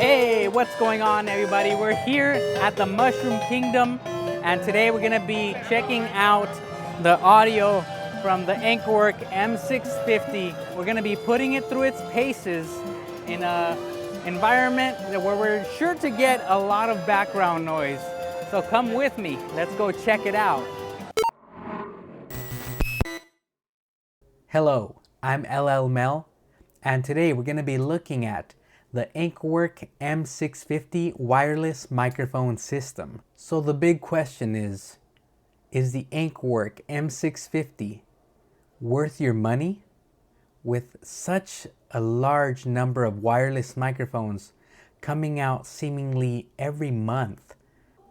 Hey, what's going on, everybody? We're here at the Mushroom Kingdom, and today we're gonna be checking out the audio from the Ankerwork M650. We're gonna be putting it through its paces in a environment where we're sure to get a lot of background noise. So come with me, let's go check it out. Hello, I'm LL Mel, and today we're gonna be looking at the Ankerwork M650 wireless microphone system. So the big question is the Ankerwork M650 worth your money? With such a large number of wireless microphones coming out seemingly every month,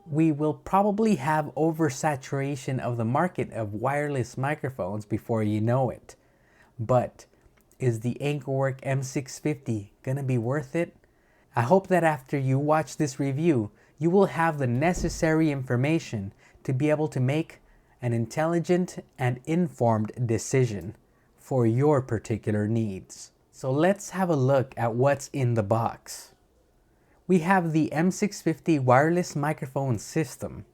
we will probably have oversaturation of the market of wireless microphones before you know it. But is the Ankerwork M650 gonna be worth it? I hope that after you watch this review, you will have the necessary information to be able to make an intelligent and informed decision for your particular needs. So let's have a look at what's in the box. We have the M650 wireless microphone system,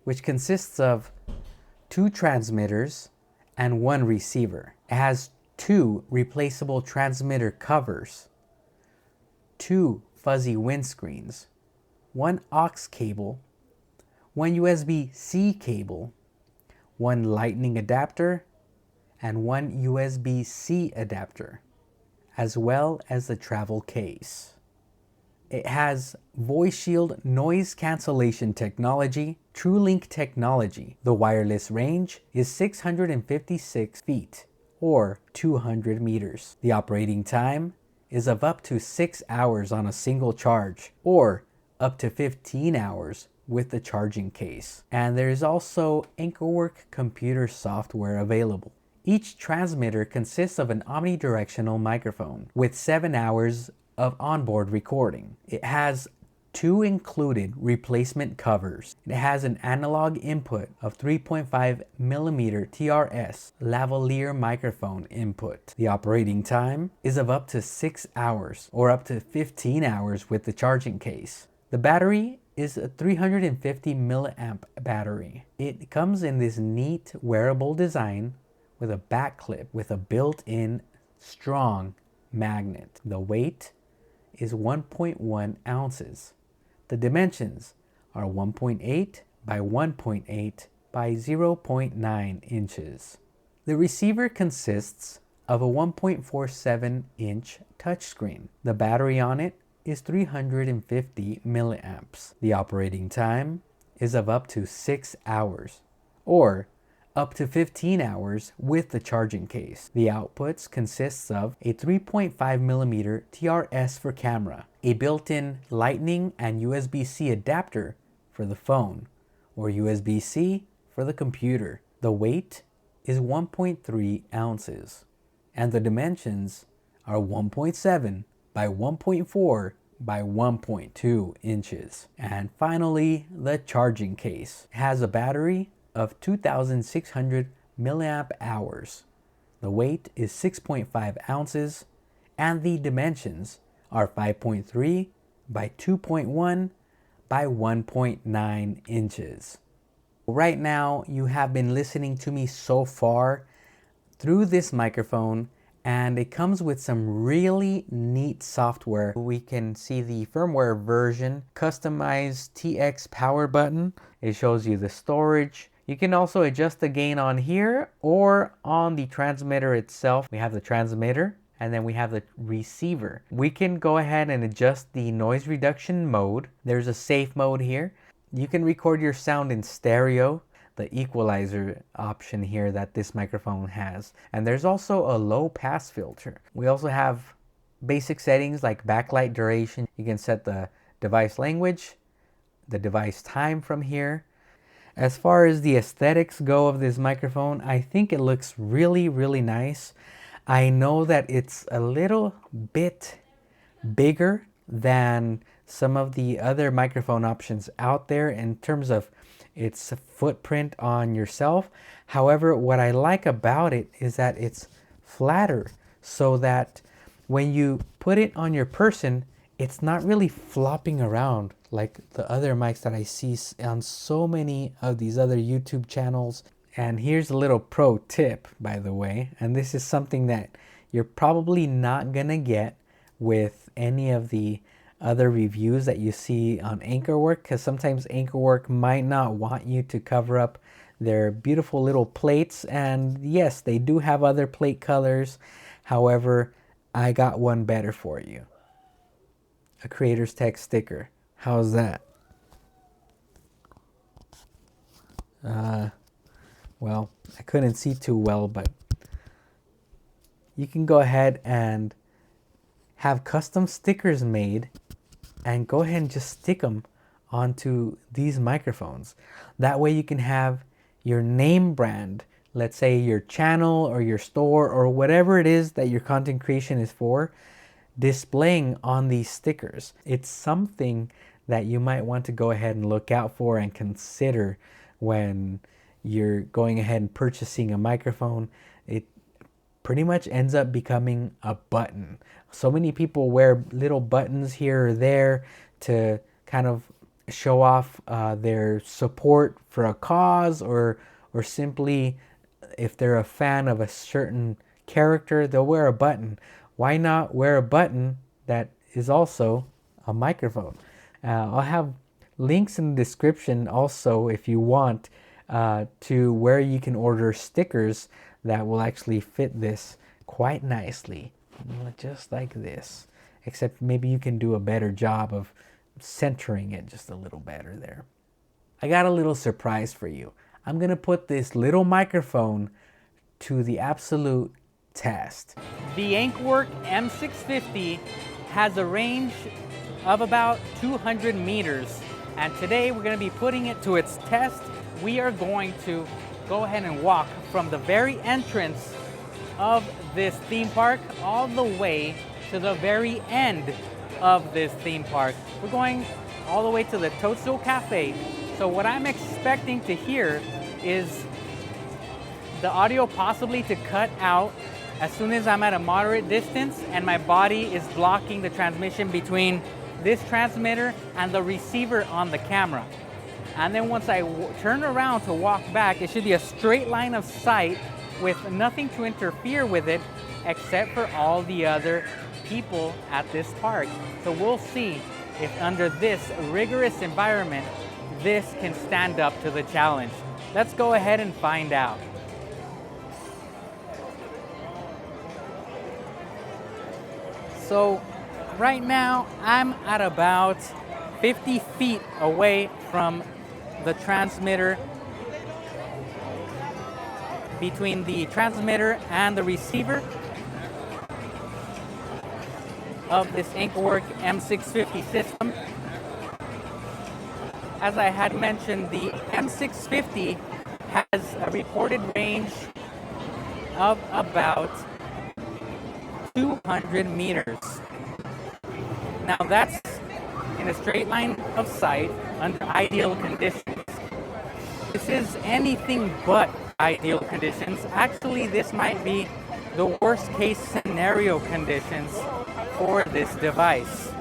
which consists of 2 transmitters and 1 receiver. It has 2 replaceable transmitter covers, 2 fuzzy windscreens, 1 aux cable, 1 USB-C cable, 1 lightning adapter, and 1 USB-C adapter, as well as the travel case. It has voice shield noise cancellation technology, TrueLink technology. The wireless range is 656 feet or 200 meters. The operating time is of up to 6 hours on a single charge or up to 15 hours with the charging case. And there is also Ankerwork computer software available. Each transmitter consists of an omnidirectional microphone with 7 hours of onboard recording. It has 2 included replacement covers. It has an analog input of 3.5 millimeter TRS lavalier microphone input. The operating time is of up to 6 hours or up to 15 hours with the charging case. The battery is a 350 milliamp battery. It comes in this neat wearable design with a back clip with a built-in strong magnet. The weight is 1.1 ounces. The dimensions are 1.8 by 1.8 by 0.9 inches. The receiver consists of a 1.47 inch touchscreen. The battery on it is 350 milliamps. The operating time is of up to 6 hours or up to 15 hours with the charging case. The outputs consists of a 3.5 millimeter TRS for camera, a built-in Lightning and USB-C adapter for the phone, or USB-C for the computer. The weight is 1.3 ounces, and the dimensions are 1.7 by 1.4 by 1.2 inches. And finally, the charging case. It has a battery of 2,600 milliamp hours. The weight is 6.5 ounces and the dimensions are 5.3 by 2.1 by 1.9 inches. Right now you have been listening to me so far through this microphone, and it comes with some really neat software. We can see the firmware version, customize TX power button. It shows you the storage. You can also adjust the gain on here or on the transmitter itself. We have the transmitter and then we have the receiver. We can go ahead and adjust the noise reduction mode. There's a safe mode here. You can record your sound in stereo, the equalizer option here that this microphone has. And there's also a low pass filter. We also have basic settings like backlight duration. You can set the device language, the device time from here. As far as the aesthetics go of this microphone, I think it looks really, really nice. I know that it's a little bit bigger than some of the other microphone options out there in terms of its footprint on yourself. However, what I like about it is that it's flatter, so that when you put it on your person, it's not really flopping around like the other mics that I see on so many of these other YouTube channels. And here's a little pro tip, by the way, and this is something that you're probably not gonna get with any of the other reviews that you see on Ankerwork, because sometimes Ankerwork might not want you to cover up their beautiful little plates. And yes, they do have other plate colors. However, I got one better for you. A Creator's Tech sticker. How's that? Well, I couldn't see too well, but you can go ahead and have custom stickers made and go ahead and just stick them onto these microphones. That way you can have your name brand, let's say your channel or your store or whatever it is that your content creation is for, displaying on these stickers. It's something that you might want to go ahead and look out for and consider when you're going ahead and purchasing a microphone. It pretty much ends up becoming a button. So many people wear little buttons here or there to kind of show off their support for a cause, or simply if they're a fan of a certain character, they'll wear a button. Why not wear a button that is also a microphone? I'll have links in the description also if you want to where you can order stickers that will actually fit this quite nicely, just like this, except maybe you can do a better job of centering it just a little better there. I got a little surprise for you. I'm gonna put this little microphone to the absolute test. The Ankerwork M650 has a range of about 200 meters, and today we're going to be putting it to its test. We are going to go ahead and walk from the very entrance of this theme park all the way to the very end of this theme park. We're going all the way to the Toadstool Cafe. So what I'm expecting to hear is the audio possibly to cut out as soon as I'm at a moderate distance and my body is blocking the transmission between this transmitter and the receiver on the camera. And then once I turn around to walk back, it should be a straight line of sight with nothing to interfere with it except for all the other people at this park. So we'll see if under this rigorous environment, this can stand up to the challenge. Let's go ahead and find out. So right now I'm at about 50 feet away from the transmitter, between the transmitter and the receiver of this Ankerwork M650 system. As I had mentioned, the M650 has a reported range of about 200 meters. Now that's in a straight line of sight under ideal conditions. This is anything but ideal conditions. Actually, this might be the worst case scenario conditions for this device.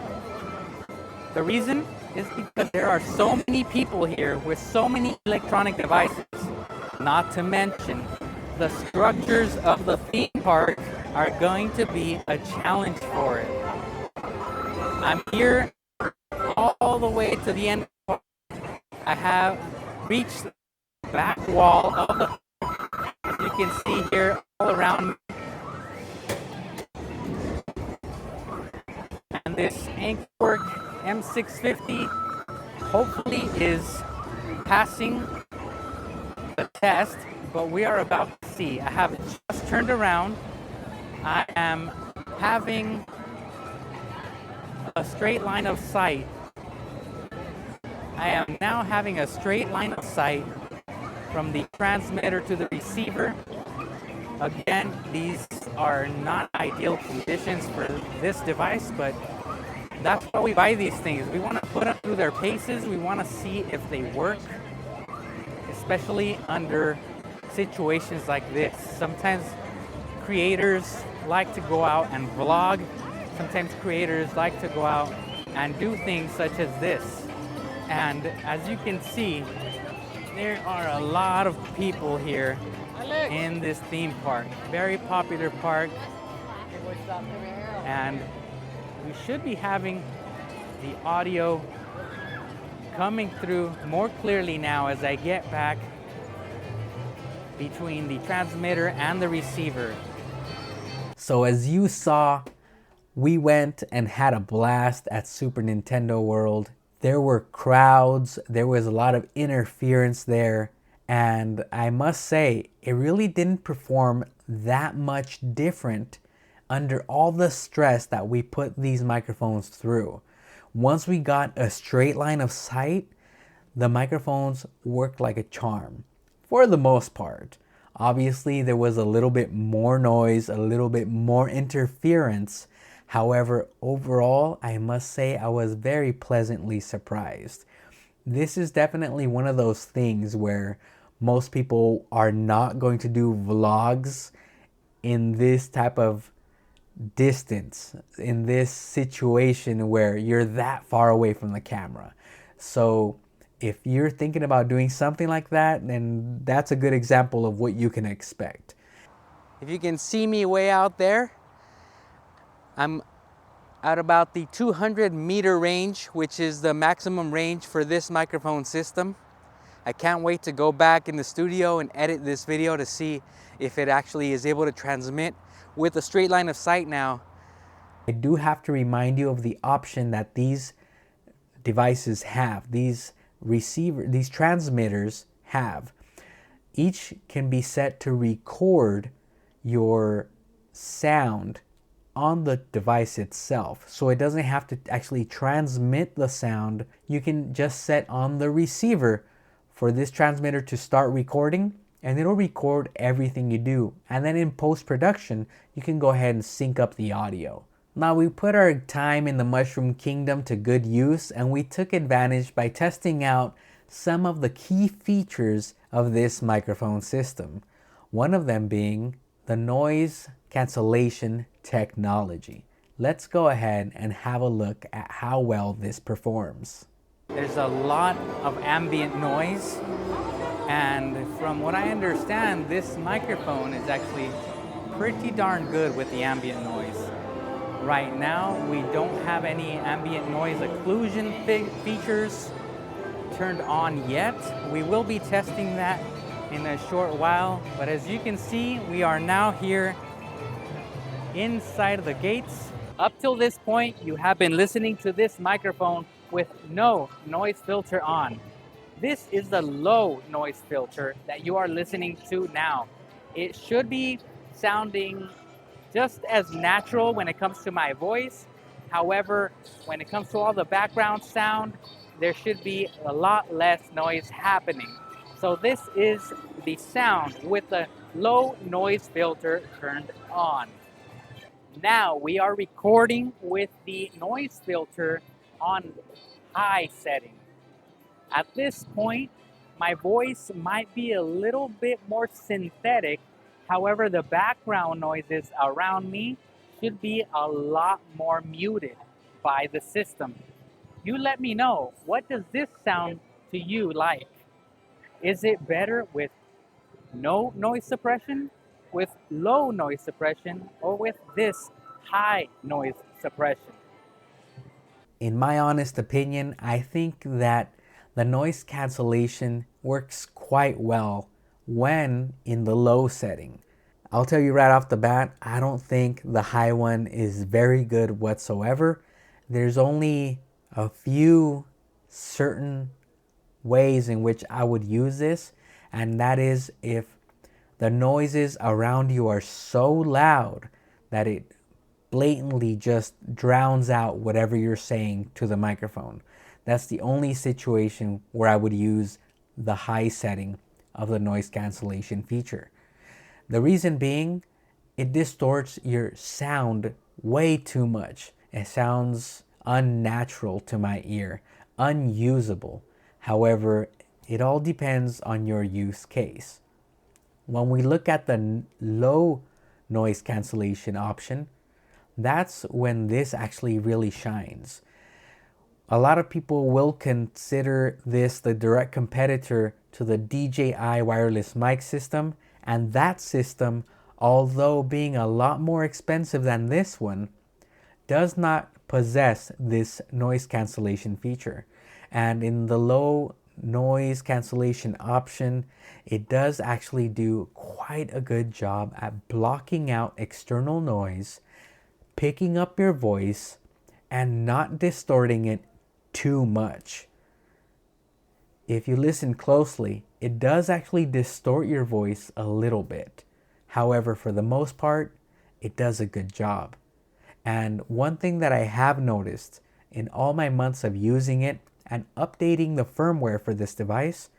The reason is because there are so many people here with so many electronic devices, not to mention the structures of the theme park are going to be a challenge for it. I'm here all the way to the end. I have reached the back wall of the park. As you can see here all around me. And this Ankerwork M650 hopefully is passing the test, but we are about to see. I have just turned around. I am having a straight line of sight. I am now having a straight line of sight from the transmitter to the receiver. Again, these are not ideal conditions for this device, but that's why we buy these things. We want to put them through their paces. We want to see if they work, especially under situations like this. Sometimes creators like to go out and vlog. Sometimes creators like to go out and do things such as this. And as you can see, there are a lot of people here in this theme park. Very popular park. And we should be having the audio coming through more clearly now as I get back between the transmitter and the receiver. So as you saw, we went and had a blast at Super Nintendo World. There were crowds, there was a lot of interference there, and I must say, it really didn't perform that much different under all the stress that we put these microphones through. Once we got a straight line of sight, the microphones worked like a charm, for the most part. Obviously, there was a little bit more noise, a little bit more interference. However, overall, I must say I was very pleasantly surprised. This is definitely one of those things where most people are not going to do vlogs in this type of distance, in this situation where you're that far away from the camera. So if you're thinking about doing something like that, then that's a good example of what you can expect. If you can see me way out there, I'm at about the 200-meter range, which is the maximum range for this microphone system. I can't wait to go back in the studio and edit this video to see if it actually is able to transmit with a straight line of sight now. I do have to remind you of the option that these devices have, these transmitters have. Each can be set to record your sound on the device itself. So it doesn't have to actually transmit the sound. You can just set on the receiver for this transmitter to start recording, and it'll record everything you do. And then in post-production, you can go ahead and sync up the audio. Now we put our time in the Mushroom Kingdom to good use, and we took advantage by testing out some of the key features of this microphone system. One of them being the noise cancellation technology. Let's go ahead and have a look at how well this performs. There's a lot of ambient noise, and from what I understand, this microphone is actually pretty darn good with the ambient noise. Right now, we don't have any ambient noise occlusion features turned on yet. We will be testing that in a short while, but as you can see, we are now here inside of the gates. Up till this point, you have been listening to this microphone with no noise filter on. This is the low noise filter that you are listening to now. It should be sounding just as natural when it comes to my voice. However, when it comes to all the background sound, there should be a lot less noise happening. So this is the sound with the low noise filter turned on. Now we are recording with the noise filter on high setting. At this point, my voice might be a little bit more synthetic. However, the background noises around me should be a lot more muted by the system. You let me know, what does this sound to you like? Is it better with no noise suppression, with low noise suppression, or with this high noise suppression? In my honest opinion, I think that the noise cancellation works quite well when in the low setting. I'll tell you right off the bat, I don't think the high one is very good whatsoever. There's only a few certain ways in which I would use this, and that is if the noises around you are so loud that it blatantly just drowns out whatever you're saying to the microphone. That's the only situation where I would use the high setting of the noise cancellation feature. The reason being, it distorts your sound way too much. It sounds unnatural to my ear, unusable. However, it all depends on your use case. When we look at the low noise cancellation option, that's when this actually really shines. A lot of people will consider this the direct competitor to the DJI wireless mic system, and that system, although being a lot more expensive than this one, does not possess this noise cancellation feature. And in the low noise cancellation option, it does actually do quite a good job at blocking out external noise, picking up your voice, and not distorting it too much. If you listen closely, it does actually distort your voice a little bit. However, for the most part, it does a good job. And one thing that I have noticed in all my months of using it and updating the firmware for this device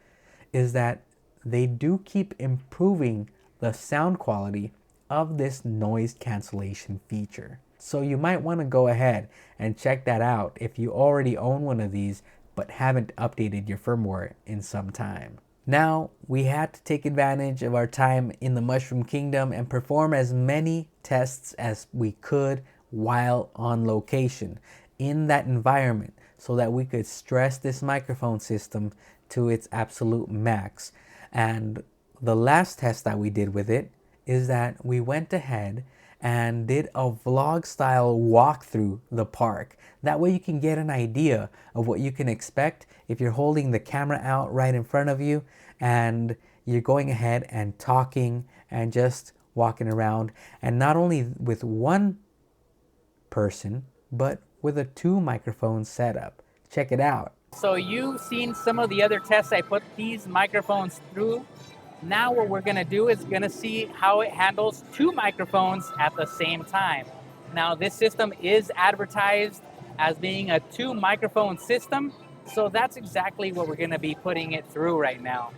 is that they do keep improving the sound quality of this noise cancellation feature. So you might want to go ahead and check that out if you already own one of these but haven't updated your firmware in some time. Now, we had to take advantage of our time in the Mushroom Kingdom and perform as many tests as we could while on location in that environment so that we could stress this microphone system to its absolute max. And the last test that we did with it is that we went ahead and did a vlog style walk through the park. That way you can get an idea of what you can expect if you're holding the camera out right in front of you and you're going ahead and talking and just walking around, and not only with one person but with a 2 microphone setup. Check it out. So you've seen some of the other tests I put these microphones through. Now what we're gonna do is gonna see how it handles 2 microphones at the same time. Now this system is advertised as being a 2 microphone system, so that's exactly what we're gonna be putting it through right now.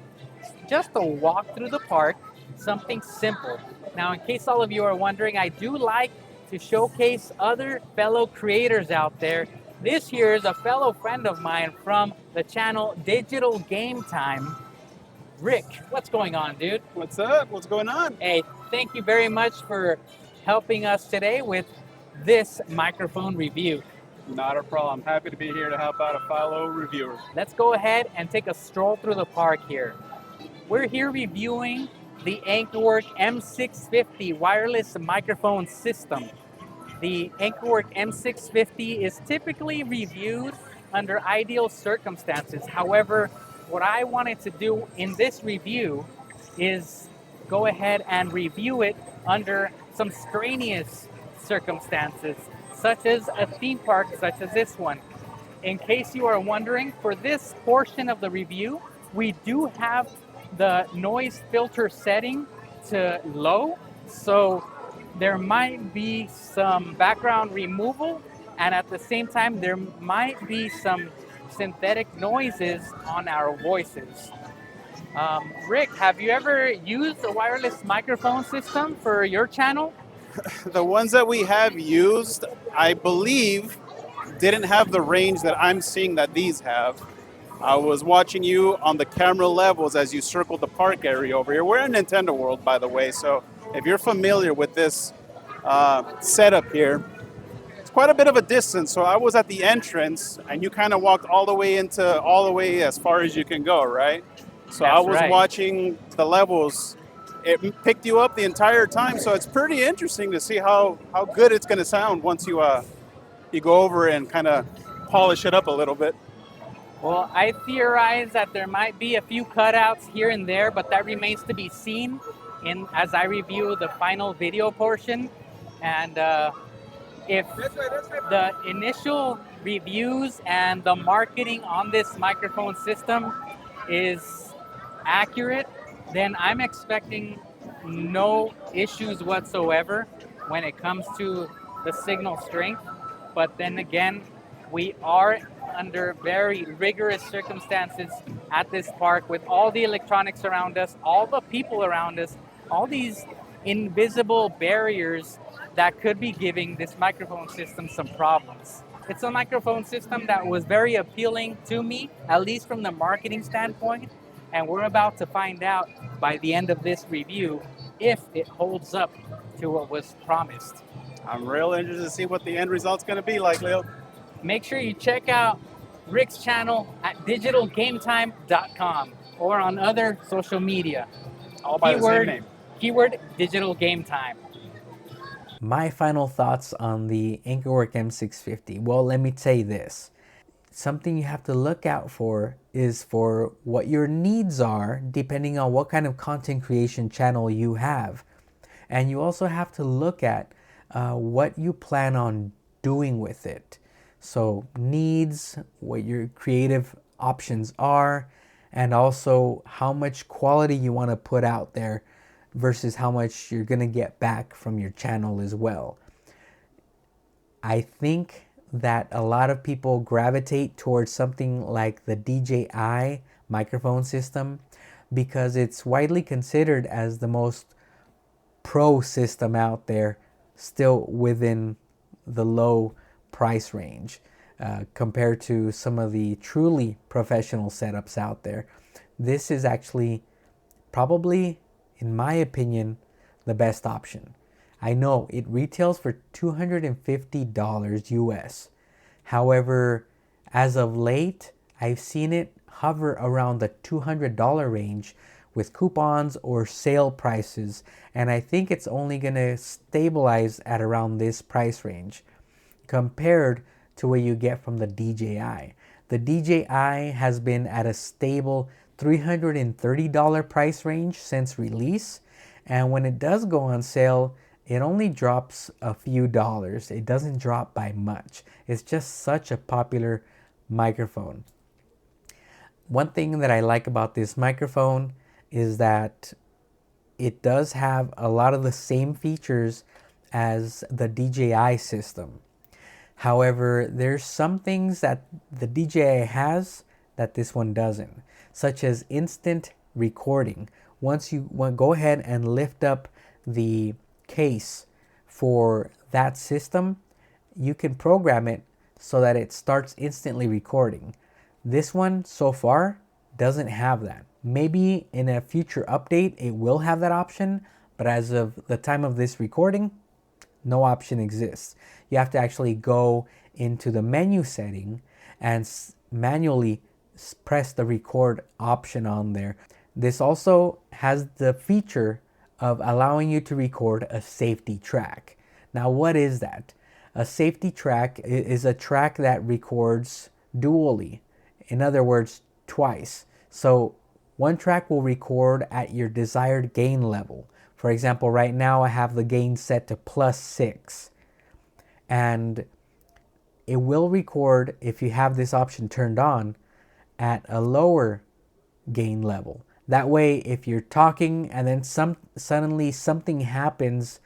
Just a walk through the park, something simple. Now in case all of you are wondering, I do like to showcase other fellow creators out there. This here is a fellow friend of mine from the channel Digital Game Time. Rick, what's going on, dude? What's up? What's going on? Hey, thank you very much for helping us today with this microphone review. Not a problem. Happy to be here to help out a fellow reviewer. Let's go ahead and take a stroll through the park here. We're here reviewing the Ankerwork M650 wireless microphone system. The Ankerwork M650 is typically reviewed under ideal circumstances. However, what I wanted to do in this review is go ahead and review it under some strenuous circumstances, such as a theme park such as this one. In case you are wondering, for this portion of the review, we do have the noise filter setting to low, so there might be some background removal, and at the same time there might be some synthetic noises on our voices. Rick, have you ever used a wireless microphone system for your channel? The ones that we have used, I believe, didn't have the range that I'm seeing that these have. I was watching you on the camera levels as you circled the park area over here. We're in Nintendo World, by the way, so if you're familiar with this setup here, it's quite a bit of a distance. So I was at the entrance, and you kind of walked all the way as far as you can go, right? So That's I was right. watching the levels. It picked you up the entire time, so it's pretty interesting to see how good it's going to sound once you go over and kind of polish it up a little bit. Well, I theorize that there might be a few cutouts here and there, but that remains to be seen as I review the final video portion. And if the initial reviews and the marketing on this microphone system is accurate, then I'm expecting no issues whatsoever when it comes to the signal strength. But then again, we are under very rigorous circumstances at this park with all the electronics around us, all the people around us, all these invisible barriers that could be giving this microphone system some problems. It's a microphone system that was very appealing to me, at least from the marketing standpoint, and we're about to find out by the end of this review if it holds up to what was promised. I'm real interested to see what the end result's going to be like, Leo. Make sure you check out Rick's channel at digitalgametime.com or on other social media. All by the same name. Keyword Digital Game Time. My final thoughts on the Ankerwork M650. Well, let me say this. Something you have to look out for is for what your needs are, depending on what kind of content creation channel you have. And you also have to look at what you plan on doing with it. So, needs, what your creative options are, and also how much quality you want to put out there versus how much you're going to get back from your channel as well. I think that a lot of people gravitate towards something like the DJI microphone system because it's widely considered as the most pro system out there, still within the low price range compared to some of the truly professional setups out there. This is actually probably, in my opinion, the best option. I know it retails for $250 US. However, as of late, I've seen it hover around the $200 range with coupons or sale prices, and I think it's only going to stabilize at around this price range compared to what you get from the DJI. The DJI has been at a stable $330 price range since release, and when it does go on sale, it only drops a few dollars. It doesn't drop by much. It's just such a popular microphone. One thing that I like about this microphone is that it does have a lot of the same features as the DJI system. However, there's some things that the DJI has that this one doesn't, such as instant recording. Once you go ahead and lift up the case for that system, you can program it so that it starts instantly recording. This one so far doesn't have that. Maybe in a future update it will have that option, but as of the time of this recording, no option exists. You have to actually go into the menu setting and manually press the record option on there. This also has the feature of allowing you to record a safety track. Now, what is that? A safety track is a track that records dually. In other words, twice. So one track will record at your desired gain level. For example, right now I have the gain set to +6. And it will record, if you have this option turned on, at a lower gain level. That way, if you're talking and then suddenly something happens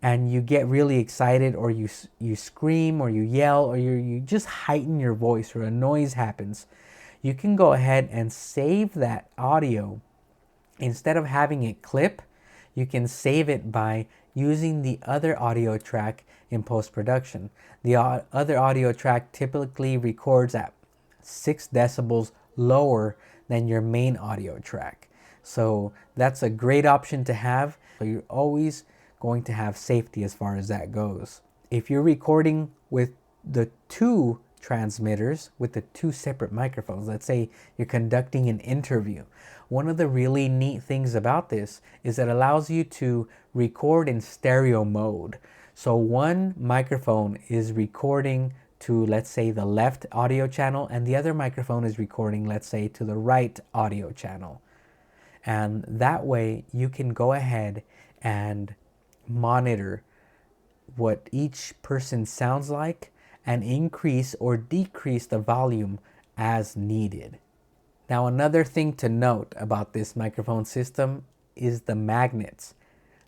and you get really excited, or you scream or you yell, or you just heighten your voice, or a noise happens, you can go ahead and save that audio. Instead of having it clip, you can save it by using the other audio track in post-production. The other audio track typically records at 6 decibels lower than your main audio track. So that's a great option to have. So you're always going to have safety as far as that goes. If you're recording with the two transmitters, with the two separate microphones, let's say you're conducting an interview, one of the really neat things about this is it allows you to record in stereo mode. So one microphone is recording to, let's say, the left audio channel, and the other microphone is recording, let's say, to the right audio channel. And that way you can go ahead and monitor what each person sounds like and increase or decrease the volume as needed. Now, another thing to note about this microphone system is the magnets.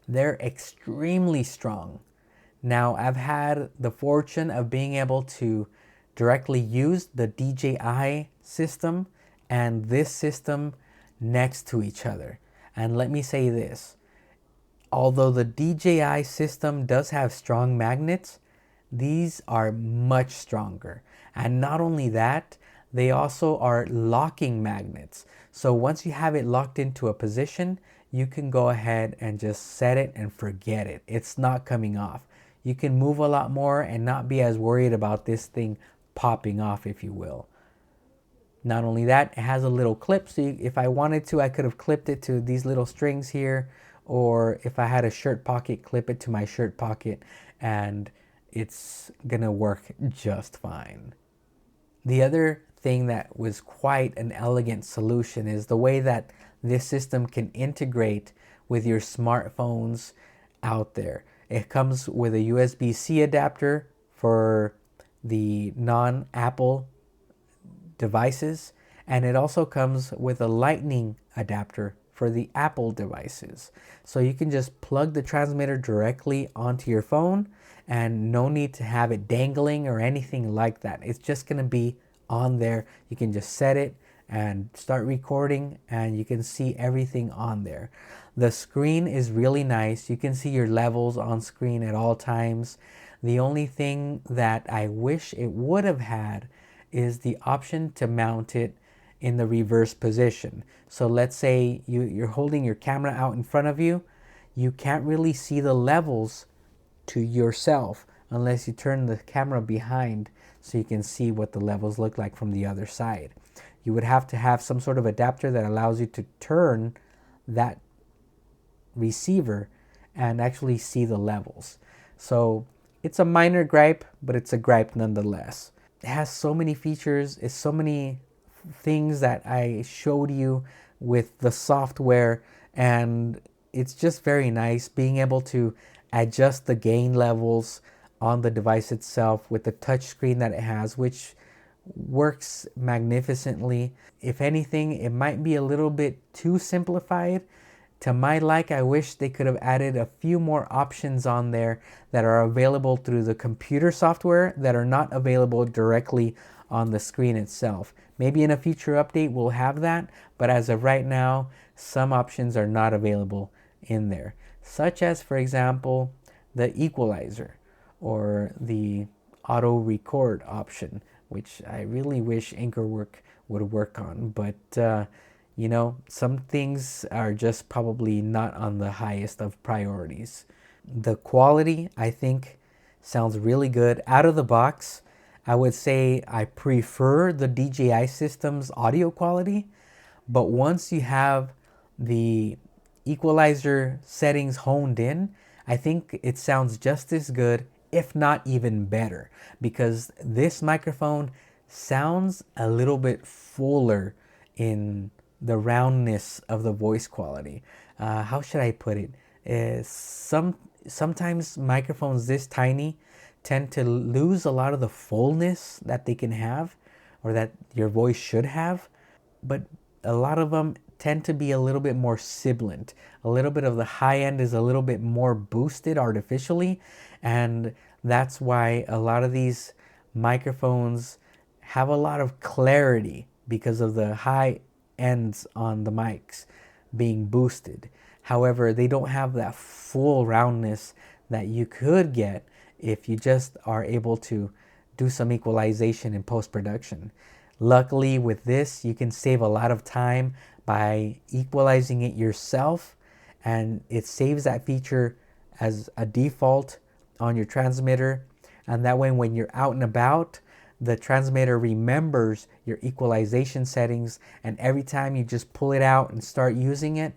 They're extremely strong. Now, I've had the fortune of being able to directly use the DJI system and this system next to each other. And let me say this, although the DJI system does have strong magnets, these are much stronger. And not only that, they also are locking magnets. So once you have it locked into a position, you can go ahead and just set it and forget it. It's not coming off. You can move a lot more and not be as worried about this thing popping off, if you will. Not only that, it has a little clip, so if I wanted to, I could have clipped it to these little strings here, or if I had a shirt pocket, clip it to my shirt pocket, and it's gonna work just fine. The other thing that was quite an elegant solution is the way that this system can integrate with your smartphones out there. It comes with a USB-C adapter for the non-Apple devices, and it also comes with a lightning adapter for the Apple devices. So you can just plug the transmitter directly onto your phone, and no need to have it dangling or anything like that. It's just going to be on there. You can just set it and start recording, and you can see everything on there. The screen is really nice. You can see your levels on screen at all times. The only thing that I wish it would have had is the option to mount it in the reverse position. So let's say you're holding your camera out in front of you. You can't really see the levels to yourself unless you turn the camera behind so you can see what the levels look like from the other side. You would have to have some sort of adapter that allows you to turn that receiver and actually see the levels. So it's a minor gripe, but it's a gripe nonetheless. It has so many features, it's so many things that I showed you with the software, and it's just very nice being able to adjust the gain levels on the device itself with the touch screen that it has, which works magnificently. If anything, it might be a little bit too simplified. To my like, I wish they could have added a few more options on there that are available through the computer software that are not available directly on the screen itself. Maybe in a future update we'll have that, but as of right now, some options are not available in there, such as, for example, the equalizer or the auto record option, which I really wish Ankerwork would work on, but you know, some things are just probably not on the highest of priorities. The quality, I think, sounds really good. Out of the box, I would say I prefer the DJI system's audio quality, but once you have the equalizer settings honed in, I think it sounds just as good, if not even better, because this microphone sounds a little bit fuller in the roundness of the voice quality. How should I put it? Sometimes microphones this tiny tend to lose a lot of the fullness that they can have, or that your voice should have, but a lot of them tend to be a little bit more sibilant. A little bit of the high end is a little bit more boosted artificially, and that's why a lot of these microphones have a lot of clarity because of the high ends on the mics being boosted. However, they don't have that full roundness that you could get if you just are able to do some equalization in post-production. Luckily with this, you can save a lot of time by equalizing it yourself, and it saves that feature as a default on your transmitter, and that way when you're out and about, the transmitter remembers your equalization settings, and every time you just pull it out and start using it,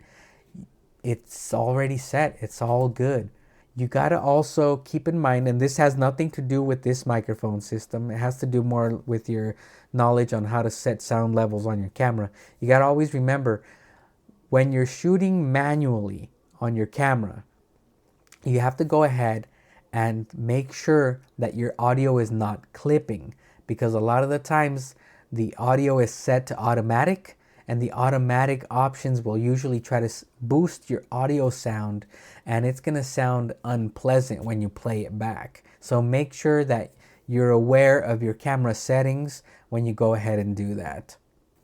it's already set. It's all good. You gotta also keep in mind, and this has nothing to do with this microphone system, it has to do more with your knowledge on how to set sound levels on your camera. You gotta always remember, when you're shooting manually on your camera, you have to go ahead and make sure that your audio is not clipping, because a lot of the times the audio is set to automatic, and the automatic options will usually try to boost your audio sound, and it's going to sound unpleasant when you play it back. So make sure that you're aware of your camera settings when you go ahead and do that.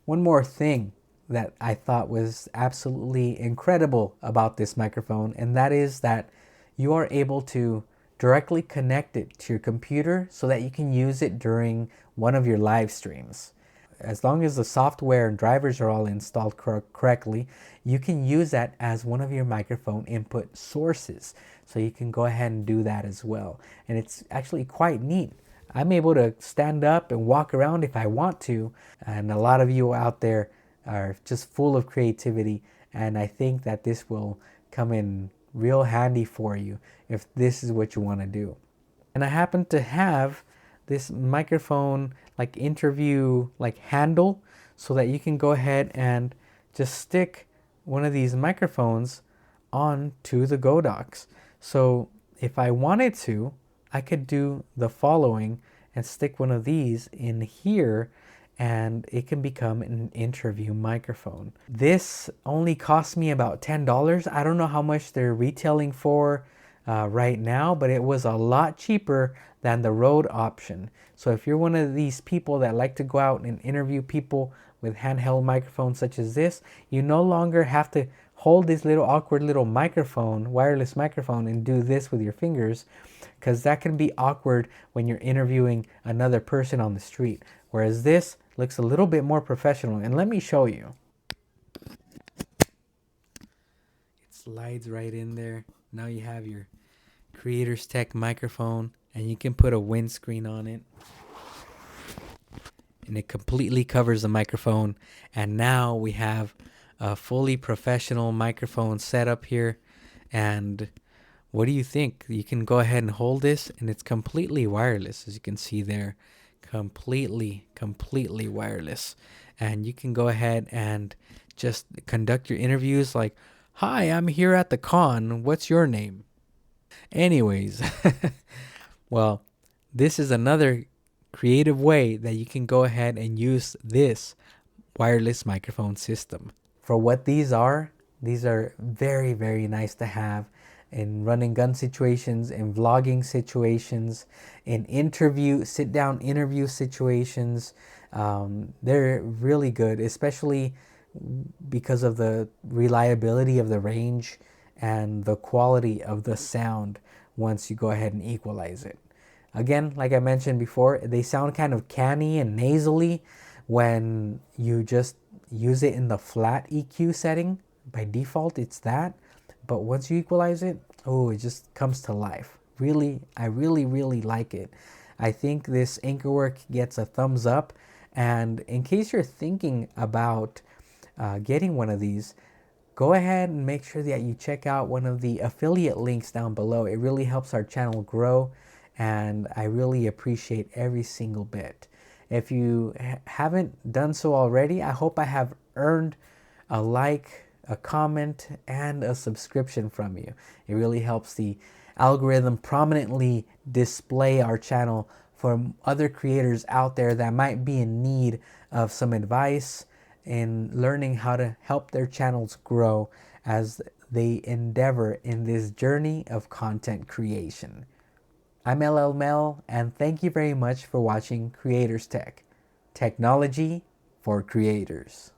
One more thing that I thought was absolutely incredible about this microphone, and that is that you are able to directly connect it to your computer so that you can use it during one of your live streams. As long as the software and drivers are all installed correctly, you can use that as one of your microphone input sources. So you can go ahead and do that as well. And it's actually quite neat. I'm able to stand up and walk around if I want to. And a lot of you out there are just full of creativity. And I think that this will come in real handy for you if this is what you want to do. And I happen to have this microphone like interview like handle so that you can go ahead and just stick one of these microphones on to the Godox. So if I wanted to, I could do the following and stick one of these in here and it can become an interview microphone. This only cost me about $10. I don't know how much they're retailing for right now, but it was a lot cheaper than the Rode option. So if you're one of these people that like to go out and interview people with handheld microphones such as this, you no longer have to hold this little awkward little microphone, wireless microphone, and do this with your fingers, because that can be awkward when you're interviewing another person on the street. Whereas this looks a little bit more professional. And let me show you. It slides right in there. Now you have your Creators Tech microphone, and you can put a windscreen on it. And it completely covers the microphone. And now we have a fully professional microphone setup here. And what do you think? You can go ahead and hold this, and it's completely wireless, as you can see there. Completely wireless. And you can go ahead and just conduct your interviews like, "Hi, I'm here at the con. What's your name?" Anyways, well, this is another creative way that you can go ahead and use this wireless microphone system. For what these are very, very nice to have in running gun situations, in vlogging situations, in sit-down interview situations. They're really good, especially because of the reliability of the range and the quality of the sound once you go ahead and equalize it. Again, like I mentioned before, they sound kind of canny and nasally when you just use it in the flat EQ setting. By default, it's that. But once you equalize it, oh, it just comes to life. Really, I really like it. I think this Ankerwork gets a thumbs up. And in case you're thinking about getting one of these, go ahead and make sure that you check out one of the affiliate links down below. It really helps our channel grow, and I really appreciate every single bit. If you haven't done so already, I hope I have earned a like, a comment, and a subscription from you. It really helps the algorithm prominently display our channel for other creators out there that might be in need of some advice in learning how to help their channels grow as they endeavor in this journey of content creation. I'm LL Mel, and thank you very much for watching Creators Tech, technology for creators.